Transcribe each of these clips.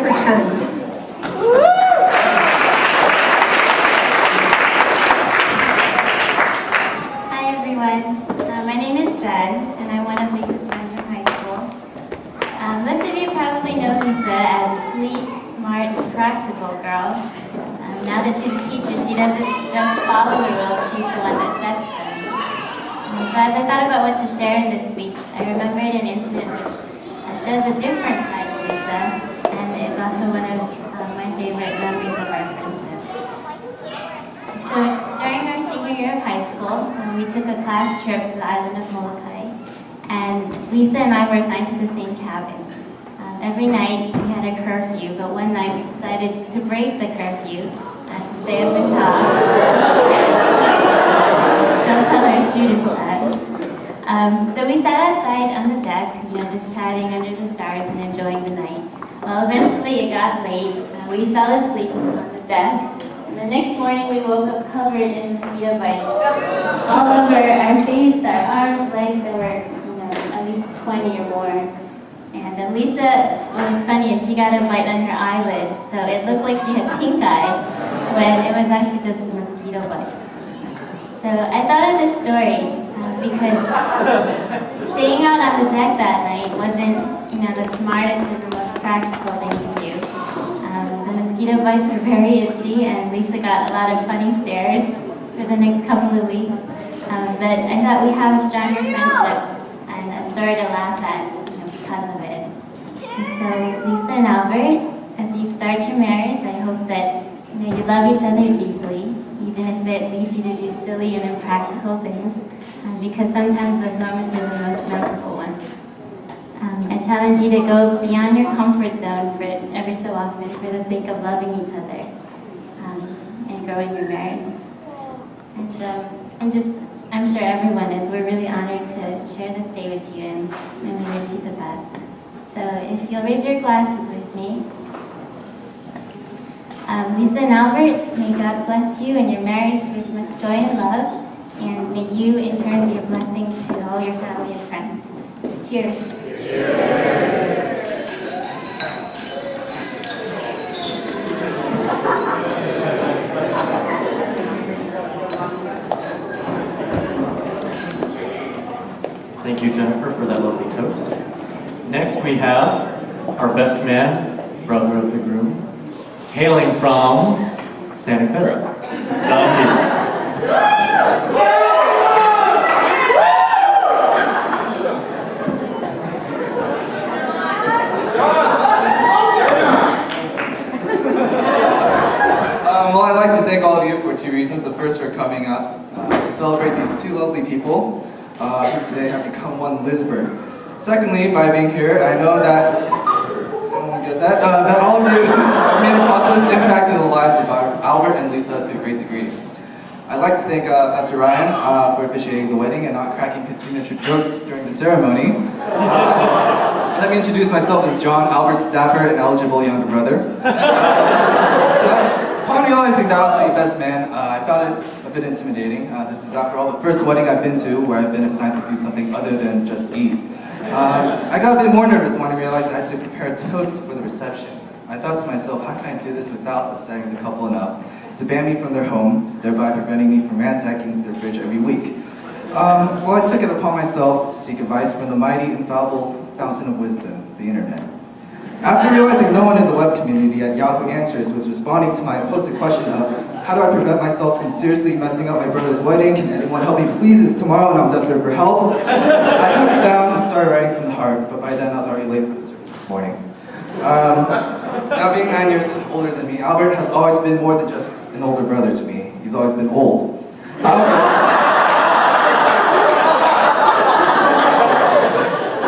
for Chen. Hi everyone, my name is Jen, and I'm one of Lisa's friends from high school. Most of you probably know Lisa as a sweet, smart, practical girl. Now that she's a teacher, she doesn't just follow the rules, she's the one that sets them. So as I thought about what to share in this speech, I remembered an incident which shows a different side of Lisa, and is also one of my favorite memories of our friendship. So during our senior year of high school, we took a class trip to the island of Molokai, and Lisa and I were assigned to the same cabin. Every night we had a curfew, but one night we decided to break the curfew to stay up and talk. Don't tell our students that. So we sat outside on the deck, just chatting under the stars and enjoying the night. Well, eventually it got late. We fell asleep on the deck. And the next morning we woke up covered in mosquito bites. All over our face, our arms, legs, there were, at least 20 or more. And Lisa, what was funny is she got a bite on her eyelid, so it looked like she had pink eye, when it was actually just a mosquito bite. So I thought of this story because staying out on the deck that night wasn't, the smartest and the most practical thing to do. The mosquito bites were very itchy, and Lisa got a lot of funny stares for the next couple of weeks. But I thought we have a stronger friendship and a story to laugh at because of it. And so, Lisa and Albert, as you start your marriage, I hope that you love each other deeply, even if it leads you to do silly and impractical things, because sometimes those moments are the most memorable ones. I challenge you to go beyond your comfort zone for every so often for the sake of loving each other and growing your marriage. And I'm sure everyone is. We're really honored to share this day with you, and we wish you the best. So if you'll raise your glasses with me. Lisa and Albert, may God bless you and your marriage with much joy and love, and may you in turn be a blessing to all your family and friends. Cheers. Thank you, Jennifer, for that lovely toast. Next, we have our best man, brother of the groom, hailing from Santa Clara. Well, I'd like to thank all of you for two reasons. The first, for coming up to celebrate these two lovely people who today have become one Lisburn. Secondly, by being here, I know that that all of you have made a positive impact in the lives of Albert and Lisa to a great degree. I'd like to thank Pastor Ryan for officiating the wedding and not cracking his signature jokes during the ceremony. Let me introduce myself as John, Albert's dapper and eligible younger brother. Upon realizing that I was to be best man, I found it a bit intimidating. This is, after all, the first wedding I've been to where I've been assigned to do something other than just eat. I got a bit more nervous when I realized I had to prepare a toast for the reception. I thought to myself, how can I do this without upsetting the couple enough to ban me from their home, thereby preventing me from ransacking their fridge every week? Well, I took it upon myself to seek advice from the mighty, infallible fountain of wisdom, the internet. After realizing no one in the web community at Yahoo Answers was responding to my posted question of, how do I prevent myself from seriously messing up my brother's wedding? Can anyone help me please? It's tomorrow and I'm desperate for help. I took it down and started writing from the heart, but by then I was already late for the service this morning. Now being 9 years older than me, Albert has always been more than just an older brother to me. He's always been old.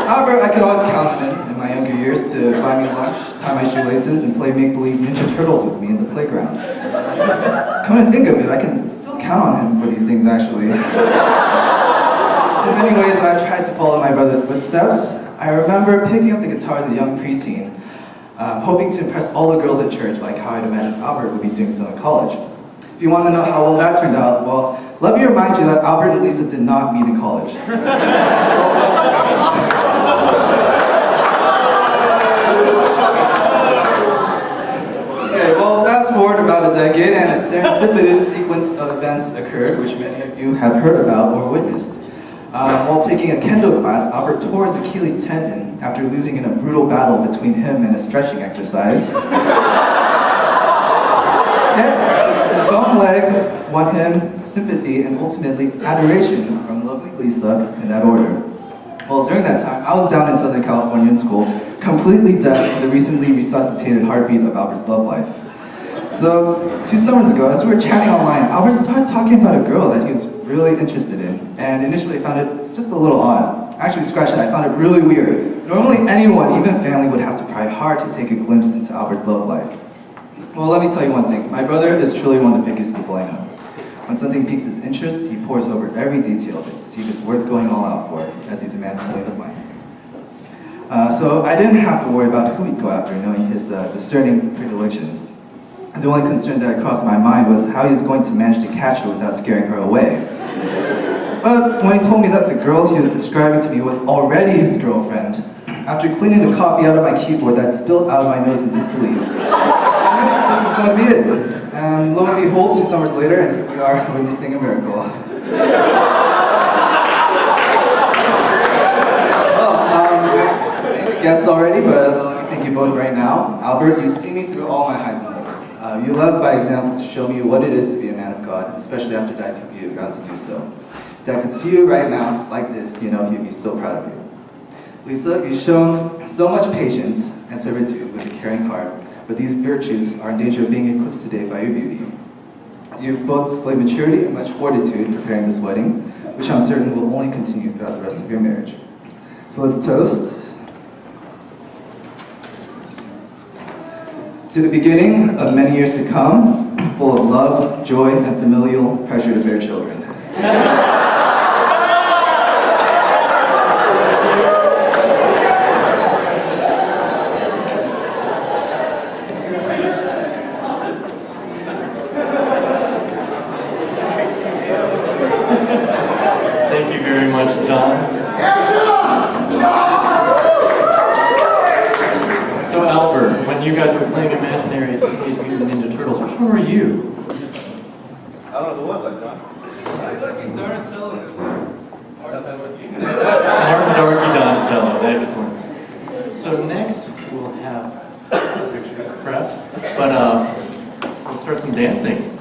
However, I could always count on him in my younger years to buy me lunch, tie my shoelaces, and play make-believe Ninja Turtles with me in the playground. Come to think of it, I can still count on him for these things, actually. In many ways, I've tried to follow my brother's footsteps. I remember picking up the guitar as a young preteen, hoping to impress all the girls at church, like how I'd imagined Albert would be doing so in college. If you want to know how well that turned out, well, let me remind you that Albert and Lisa did not meet in college. serendipitous sequence of events occurred, which many of you have heard about or witnessed. While taking a kendo class, Albert tore his Achilles tendon after losing in a brutal battle between him and a stretching exercise. His bone leg won him sympathy and ultimately adoration from lovely Lisa in that order. Well, during that time, I was down in Southern California in school, completely deaf to the recently resuscitated heartbeat of Albert's love life. So, 2 summers ago, as we were chatting online, Albert started talking about a girl that he was really interested in, and initially I found it just a little odd. Actually, scratch that, I found it really weird. Normally anyone, even family, would have to pry hard to take a glimpse into Albert's love life. Well, let me tell you one thing. My brother is truly one of the biggest people I know. When something piques his interest, he pours over every detail of it to see if it's worth going all out for, as he demands fully of my taste. So I didn't have to worry about who he'd go after, knowing his discerning predilections. The only concern that crossed my mind was how he was going to manage to catch her without scaring her away. But when he told me that the girl he was describing to me was already his girlfriend, after cleaning the coffee out of my keyboard that spilled out of my nose in disbelief, I knew this was going to be it. And lo and behold, 2 summers later, and here we are witnessing a miracle. I guess already, but let me thank you both right now. Albert, you've seen me through all my highs and lows. You led by example to show me what it is to be a man of God, especially after Dad took you God to do so. Dad could see you right now, like this, you know he'd be so proud of you. Lisa, you've shown so much patience and servitude with a caring heart, but these virtues are in danger of being eclipsed today by your beauty. You've both displayed maturity and much fortitude in preparing this wedding, which I'm certain will only continue throughout the rest of your marriage. So let's toast to the beginning of many years to come, full of love, joy, and familial pressure to bear children. Thank you very much, John. So Albert, when you guys were playing imaginary Teenage Mutant Ninja Turtles, which one were you? I don't know the what, like, John? I like me Donatello because he's smart than what you. Smart Dorky Donatello, excellent. So next we'll have some pictures, perhaps, but we'll start some dancing.